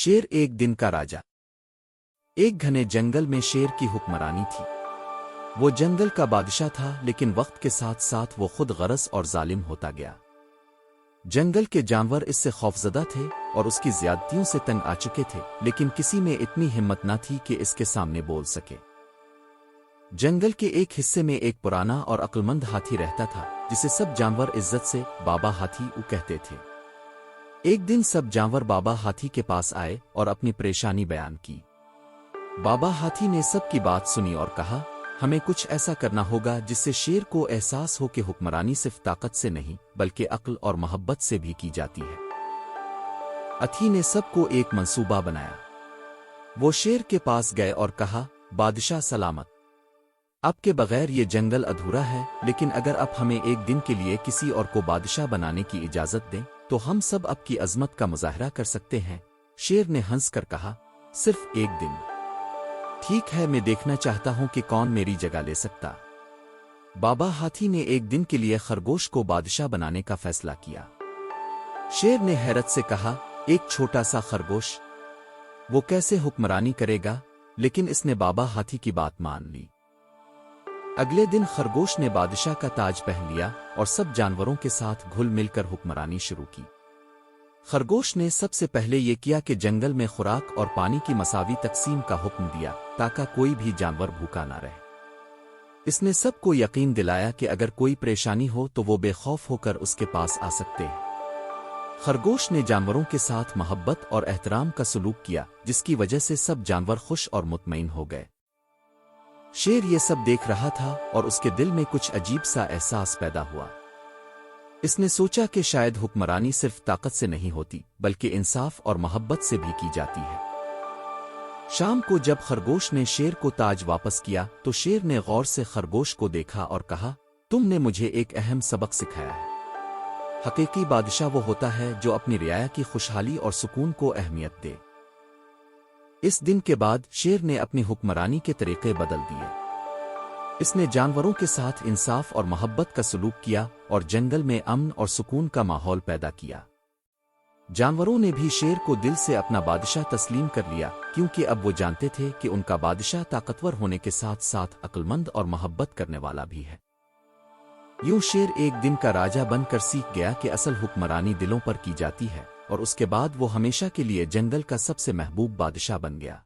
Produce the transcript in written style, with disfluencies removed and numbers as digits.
شیر ایک دن کا راجا۔ ایک گھنے جنگل میں شیر کی حکمرانی تھی۔ وہ جنگل کا بادشاہ تھا، لیکن وقت کے ساتھ ساتھ وہ خود غرض اور ظالم ہوتا گیا۔ جنگل کے جانور اس سے خوفزدہ تھے اور اس کی زیادتیوں سے تنگ آ چکے تھے، لیکن کسی میں اتنی ہمت نہ تھی کہ اس کے سامنے بول سکے۔ جنگل کے ایک حصے میں ایک پرانا اور عقلمند ہاتھی رہتا تھا، جسے سب جانور عزت سے بابا ہاتھی کہتے تھے۔ ایک دن سب جانور بابا ہاتھی کے پاس آئے اور اپنی پریشانی بیان کی۔ بابا ہاتھی نے سب کی بات سنی اور کہا، ہمیں کچھ ایسا کرنا ہوگا جس سے شیر کو احساس ہو کہ حکمرانی صرف طاقت سے نہیں بلکہ عقل اور محبت سے بھی کی جاتی ہے۔ ہاتھی نے سب کو ایک منصوبہ بنایا۔ وہ شیر کے پاس گئے اور کہا، بادشاہ سلامت، آپ کے بغیر یہ جنگل ادھورا ہے، لیکن اگر آپ ہمیں ایک دن کے لیے کسی اور کو بادشاہ بنانے کی اجازت دیں تو ہم سب آپ کی عظمت کا مظاہرہ کر سکتے ہیں۔ شیر نے ہنس کر کہا، صرف ایک دن؟ ٹھیک ہے، میں دیکھنا چاہتا ہوں کہ کون میری جگہ لے سکتا۔ بابا ہاتھی نے ایک دن کے لیے خرگوش کو بادشاہ بنانے کا فیصلہ کیا۔ شیر نے حیرت سے کہا، ایک چھوٹا سا خرگوش؟ وہ کیسے حکمرانی کرے گا؟ لیکن اس نے بابا ہاتھی کی بات مان لی۔ اگلے دن خرگوش نے بادشاہ کا تاج پہن لیا اور سب جانوروں کے ساتھ گھل مل کر حکمرانی شروع کی۔ خرگوش نے سب سے پہلے یہ کیا کہ جنگل میں خوراک اور پانی کی مساوی تقسیم کا حکم دیا تاکہ کوئی بھی جانور بھوکا نہ رہے۔ اس نے سب کو یقین دلایا کہ اگر کوئی پریشانی ہو تو وہ بے خوف ہو کر اس کے پاس آ سکتے ہیں۔ خرگوش نے جانوروں کے ساتھ محبت اور احترام کا سلوک کیا، جس کی وجہ سے سب جانور خوش اور مطمئن ہو گئے۔ شیر یہ سب دیکھ رہا تھا اور اس کے دل میں کچھ عجیب سا احساس پیدا ہوا۔ اس نے سوچا کہ شاید حکمرانی صرف طاقت سے نہیں ہوتی بلکہ انصاف اور محبت سے بھی کی جاتی ہے۔ شام کو جب خرگوش نے شیر کو تاج واپس کیا تو شیر نے غور سے خرگوش کو دیکھا اور کہا، تم نے مجھے ایک اہم سبق سکھایا ہے۔ حقیقی بادشاہ وہ ہوتا ہے جو اپنی رعایا کی خوشحالی اور سکون کو اہمیت دے۔ اس دن کے بعد شیر نے اپنی حکمرانی کے طریقے بدل دیے۔ اس نے جانوروں کے ساتھ انصاف اور محبت کا سلوک کیا اور جنگل میں امن اور سکون کا ماحول پیدا کیا۔ جانوروں نے بھی شیر کو دل سے اپنا بادشاہ تسلیم کر لیا، کیونکہ اب وہ جانتے تھے کہ ان کا بادشاہ طاقتور ہونے کے ساتھ ساتھ عقلمند اور محبت کرنے والا بھی ہے۔ یوں شیر ایک دن کا راجا بن کر سیکھ گیا کہ اصل حکمرانی دلوں پر کی جاتی ہے، اور اس کے بعد وہ ہمیشہ کے لیے جنگل کا سب سے محبوب بادشاہ بن گیا۔